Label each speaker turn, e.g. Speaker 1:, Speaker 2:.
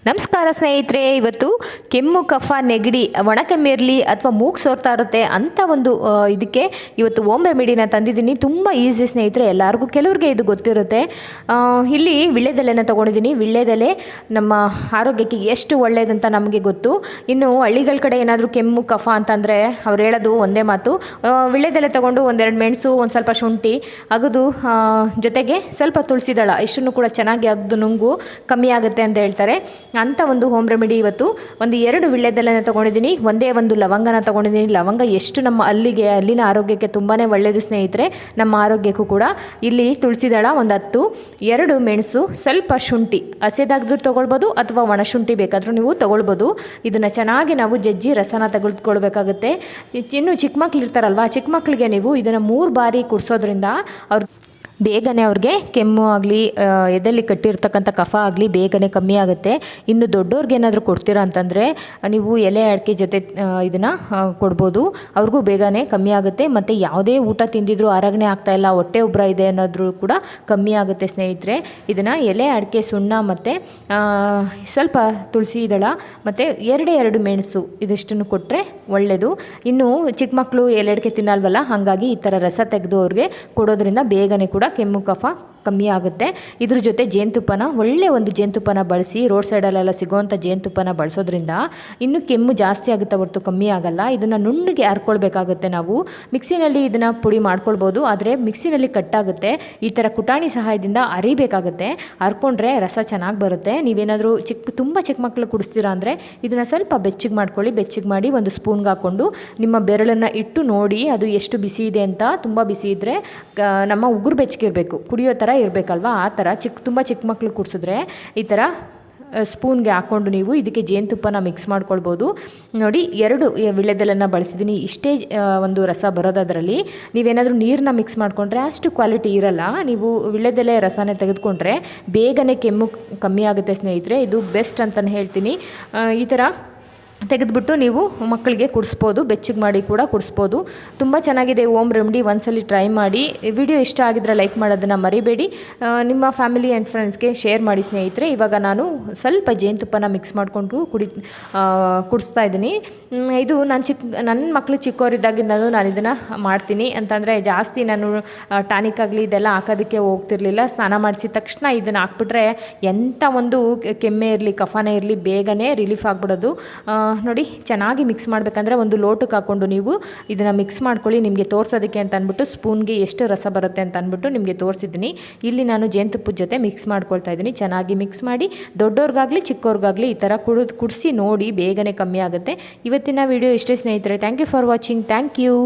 Speaker 1: ನಮಸ್ಕಾರ ಸ್ನೇಹಿತರೆ, ಇವತ್ತು ಕೆಮ್ಮು ಕಫ ನೆಗಡಿ ಒಣಕೆಮ್ಮಿರಲಿ ಅಥವಾ ಮೂಗು ಸೋರ್ತಾ ಇರುತ್ತೆ ಅಂತ ಒಂದು ಇದಕ್ಕೆ ಇವತ್ತು ಓಮ್ ರೆಮಿಡಿನ ತಂದಿದ್ದೀನಿ. ತುಂಬ ಈಸಿ ಸ್ನೇಹಿತರೆ, ಎಲ್ಲರಿಗೂ ಕೆಲವ್ರಿಗೆ ಇದು ಗೊತ್ತಿರುತ್ತೆ. ಇಲ್ಲಿ ವಿಳ್ಯದೆಲೆನ ತೊಗೊಂಡಿದ್ದೀನಿ. ವಿಳ್ಯದೆಲೆ ನಮ್ಮ ಆರೋಗ್ಯಕ್ಕೆ ಎಷ್ಟು ಒಳ್ಳೆಯದಂತ ನಮಗೆ ಗೊತ್ತು. ಇನ್ನು ಹಳ್ಳಿಗಳ ಕಡೆ ಏನಾದರೂ ಕೆಮ್ಮು ಕಫ ಅಂತಂದರೆ ಅವ್ರು ಹೇಳೋದು ಒಂದೇ ಮಾತು, ವಿಳ್ಯದೆಲೆ ತೊಗೊಂಡು ಒಂದೆರಡು ಮೆಣಸು, ಒಂದು ಸ್ವಲ್ಪ ಶುಂಠಿ ಅಗದು ಜೊತೆಗೆ ಸ್ವಲ್ಪ ತುಳಸಿ ದಳ ಇಷ್ಟನ್ನು ಕೂಡ ಚೆನ್ನಾಗಿ ಅಗದು ನುಂಗು ಕಮ್ಮಿ ಆಗುತ್ತೆ ಅಂತ ಹೇಳ್ತಾರೆ. ಅಂಥ ಒಂದು ಹೋಮ್ ರೆಮಿಡಿ ಇವತ್ತು ಒಂದು 2 ವಿಳ್ಯದೆಲೆನ ತೊಗೊಂಡಿದ್ದೀನಿ, ಒಂದೇ ಒಂದು ಲವಂಗನ ತೊಗೊಂಡಿದ್ದೀನಿ. ಲವಂಗ ಎಷ್ಟು ನಮ್ಮ ಅಲ್ಲಿನ ಆರೋಗ್ಯಕ್ಕೆ ತುಂಬಾ ಒಳ್ಳೆಯದು ಸ್ನೇಹಿತರೆ, ನಮ್ಮ ಆರೋಗ್ಯಕ್ಕೂ ಕೂಡ. ಇಲ್ಲಿ ತುಳಸಿ ದಳ ಒಂದು 10, 2 ಮೆಣಸು, ಸ್ವಲ್ಪ ಶುಂಠಿ ಹಸಿದಾಗ್ದು ತೊಗೊಳ್ಬೋದು ಅಥವಾ ಒಣ ಶುಂಠಿ ಬೇಕಾದರೂ ನೀವು ತೊಗೊಳ್ಬೋದು. ಇದನ್ನು ಚೆನ್ನಾಗಿ ನಾವು ಜಜ್ಜಿ ರಸನ ತೆಗೆದುಕೊಳ್ಬೇಕಾಗುತ್ತೆ. ಇನ್ನು ಚಿಕ್ಕ ಮಕ್ಳು ಇರ್ತಾರಲ್ವ, ಚಿಕ್ಕ ಮಕ್ಕಳಿಗೆ ನೀವು ಇದನ್ನು 3 ಬಾರಿ ಕುಡಿಸೋದ್ರಿಂದ ಬೇಗನೆ ಅವ್ರಿಗೆ ಕೆಮ್ಮು ಆಗಲಿ ಎದೆಯಲ್ಲಿ ಕಟ್ಟಿರ್ತಕ್ಕಂಥ ಕಫ ಆಗಲಿ ಬೇಗನೆ ಕಮ್ಮಿ ಆಗುತ್ತೆ. ಇನ್ನು ದೊಡ್ಡವ್ರಿಗೆ ಏನಾದರೂ ಕೊಡ್ತೀರಾ ಅಂತಂದರೆ ನೀವು ಎಲೆ ಅಡಿಕೆ ಜೊತೆ ಇದನ್ನು ಕೊಡ್ಬೋದು, ಅವ್ರಿಗೂ ಬೇಗನೆ ಕಮ್ಮಿ ಆಗುತ್ತೆ. ಮತ್ತು ಯಾವುದೇ ಊಟ ತಿಂದಿದ್ರೂ ಆರಗಣೆ ಆಗ್ತಾಯಿಲ್ಲ, ಹೊಟ್ಟೆ ಉಬ್ಬರ ಇದೆ ಅನ್ನೋದ್ರೂ ಕೂಡ ಕಮ್ಮಿ ಆಗುತ್ತೆ ಸ್ನೇಹಿತರೆ. ಇದನ್ನು ಎಲೆ ಅಡಿಕೆ ಸುಣ್ಣ ಮತ್ತು ಸ್ವಲ್ಪ ತುಳಸಿ ದಳ ಮತ್ತು 2 ಮೆಣಸು ಇದಿಷ್ಟನ್ನು ಕೊಟ್ಟರೆ ಒಳ್ಳೆಯದು. ಇನ್ನು ಚಿಕ್ಕ ಮಕ್ಕಳು ಎಲೆ ಅಡಿಕೆ ತಿನ್ನಲ್ವಲ್ಲ, ಹಾಗಾಗಿ ಈ ಥರ ರಸ ತೆಗೆದು ಅವ್ರಿಗೆ ಕೊಡೋದ್ರಿಂದ ಬೇಗನೆ ಕೂಡ ಕೆಮ್ಮು ಕಫ ಕಮ್ಮಿ ಆಗುತ್ತೆ. ಇದ್ರ ಜೊತೆ ಜೇನುತುಪ್ಪನ, ಒಳ್ಳೆ ಒಂದು ಜೇನುತುಪ್ಪನ ಬಳಸಿ, ರೋಡ್ ಸೈಡಲ್ಲೆಲ್ಲ ಸಿಗೋವಂಥ ಜೇನುತುಪ್ಪನ ಬಳಸೋದ್ರಿಂದ ಇನ್ನೂ ಕೆಮ್ಮು ಜಾಸ್ತಿ ಆಗುತ್ತೆ ಹೊರತು ಕಮ್ಮಿ ಆಗಲ್ಲ. ಇದನ್ನು ನುಣ್ಣಗೆ ಹರ್ಕೊಳ್ಬೇಕಾಗುತ್ತೆ. ನಾವು ಮಿಕ್ಸಿನಲ್ಲಿ ಇದನ್ನು ಪುಡಿ ಮಾಡ್ಕೊಳ್ಬೋದು, ಆದರೆ ಮಿಕ್ಸಿನಲ್ಲಿ ಕಟ್ಟಾಗುತ್ತೆ. ಈ ಥರ ಕುಟಾಣಿ ಸಹಾಯದಿಂದ ಅರಿಬೇಕಾಗುತ್ತೆ. ಹರ್ಕೊಂಡ್ರೆ ರಸ ಚೆನ್ನಾಗಿ ಬರುತ್ತೆ. ನೀವೇನಾದರೂ ತುಂಬ ಚಿಕ್ಕ ಮಕ್ಕಳು ಕುಡಿಸ್ತೀರಾ ಅಂದರೆ ಇದನ್ನು ಸ್ವಲ್ಪ ಬೆಚ್ಚಗೆ ಮಾಡ್ಕೊಳ್ಳಿ. ಬೆಚ್ಚಗೆ ಮಾಡಿ ಒಂದು ಸ್ಪೂನ್ಗೆ ಹಾಕ್ಕೊಂಡು ನಿಮ್ಮ ಬೆರಳನ್ನು ಇಟ್ಟು ನೋಡಿ ಅದು ಎಷ್ಟು ಬಿಸಿ ಇದೆ ಅಂತ. ತುಂಬ ಬಿಸಿ ಇದ್ದರೆ ನಮ್ಮ ಉಗುರು ಬೆಚ್ಚಗಿರಬೇಕು, ಕುಡಿಯೋ ಥರ ಇರಬೇಕಲ್ವ, ಆ ಥರ ತುಂಬ ಚಿಕ್ಕ ಮಕ್ಕಳು ಕುಡಿಸಿದ್ರೆ ಈ ಥರ ಸ್ಪೂನ್ಗೆ ಹಾಕ್ಕೊಂಡು ನೀವು ಇದಕ್ಕೆ ಜೇನುತುಪ್ಪನ ಮಿಕ್ಸ್ ಮಾಡ್ಕೊಳ್ಬೋದು. ನೋಡಿ 2 ವಿಳ್ಯದೆಲೆನ ಬಳಸಿದ್ದೀನಿ. ಇಷ್ಟೇ ಒಂದು ರಸ ಬರೋದರಲ್ಲಿ. ನೀವೇನಾದರೂ ನೀರನ್ನ ಮಿಕ್ಸ್ ಮಾಡಿಕೊಂಡ್ರೆ ಅಷ್ಟು ಕ್ವಾಲಿಟಿ ಇರಲ್ಲ. ನೀವು ವಿಳ್ಯದೆಲೆ ರಸನೇ ತೆಗೆದುಕೊಂಡ್ರೆ ಬೇಗನೆ ಕೆಮ್ಮು ಕಮ್ಮಿ ಆಗುತ್ತೆ ಸ್ನೇಹಿತರೆ. ಇದು ಬೆಸ್ಟ್ ಅಂತಲೇ ಹೇಳ್ತೀನಿ. ಈ ಥರ ತೆಗೆದುಬಿಟ್ಟು ನೀವು ಮಕ್ಕಳಿಗೆ ಕುಡಿಸ್ಬೋದು, ಬೆಚ್ಚಗೆ ಮಾಡಿ ಕೂಡ ಕುಡಿಸ್ಬೋದು. ತುಂಬ ಚೆನ್ನಾಗಿದೆ ಓಮ್ ರೆಮಿಡಿ, ಒಂದ್ಸಲಿ ಟ್ರೈ ಮಾಡಿ. ವಿಡಿಯೋ ಇಷ್ಟ ಆಗಿದ್ರೆ ಲೈಕ್ ಮಾಡೋದನ್ನು ಮರಿಬೇಡಿ. ನಿಮ್ಮ ಫ್ಯಾಮಿಲಿ ಆ್ಯಂಡ್ ಫ್ರೆಂಡ್ಸ್ಗೆ ಶೇರ್ ಮಾಡಿ ಸ್ನೇಹಿತರೆ. ಇವಾಗ ನಾನು ಸ್ವಲ್ಪ ಜೇನುತುಪ್ಪನ ಮಿಕ್ಸ್ ಮಾಡಿಕೊಂಡು ಕುಡಿಸ್ತಾ ಇದ್ದೀನಿ. ಇದು ನನ್ನ ಮಕ್ಕಳು ಚಿಕ್ಕವರಿದ್ದಾಗಿಂದಲೂ ನಾನು ಇದನ್ನು ಮಾಡ್ತೀನಿ. ಅಂತಂದರೆ ಜಾಸ್ತಿ ನಾನು ಟಾನಿಕ್ ಆಗಲಿ ಇದೆಲ್ಲ ಹಾಕೋದಕ್ಕೆ ಹೋಗ್ತಿರ್ಲಿಲ್ಲ. ಸ್ನಾನ ಮಾಡಿಸಿದ ತಕ್ಷಣ ಇದನ್ನು ಹಾಕ್ಬಿಟ್ರೆ ಎಂಥ ಒಂದು ಕೆಮ್ಮೆ ಇರಲಿ ಕಫನೇ ಇರಲಿ ಬೇಗನೆ ರಿಲೀಫ್ ಆಗಿಬಿಡೋದು. ನೋಡಿ ಚೆನ್ನಾಗಿ ಮಿಕ್ಸ್ ಮಾಡಬೇಕಂದ್ರೆ ಒಂದು ಲೋಟಕ್ಕೆ ಹಾಕ್ಕೊಂಡು ನೀವು ಇದನ್ನು ಮಿಕ್ಸ್ ಮಾಡ್ಕೊಳ್ಳಿ. ನಿಮಗೆ ತೋರಿಸೋದಕ್ಕೆ ಅಂತ ಅಂದ್ಬಿಟ್ಟು ಸ್ಪೂನ್ಗೆ ಎಷ್ಟು ರಸ ಬರುತ್ತೆ ಅಂತ ಅಂದ್ಬಿಟ್ಟು ನಿಮಗೆ ತೋರಿಸಿದ್ದೀನಿ. ಇಲ್ಲಿ ನಾನು ಜೇನುತುಪ್ಪದ ಜೊತೆ ಮಿಕ್ಸ್ ಮಾಡ್ಕೊಳ್ತಾ ಇದ್ದೀನಿ. ಚೆನ್ನಾಗಿ ಮಿಕ್ಸ್ ಮಾಡಿ ದೊಡ್ಡವ್ರಿಗಾಗಲಿ ಚಿಕ್ಕವ್ರಿಗಾಗಲಿ ಈ ಥರ ಕುಡಿಸಿ ನೋಡಿ, ಬೇಗನೆ ಕಮ್ಮಿ ಆಗುತ್ತೆ. ಇವತ್ತಿನ ವಿಡಿಯೋ ಇಷ್ಟೇ ಸ್ನೇಹಿತರೆ. Thank you for watching. Thank you.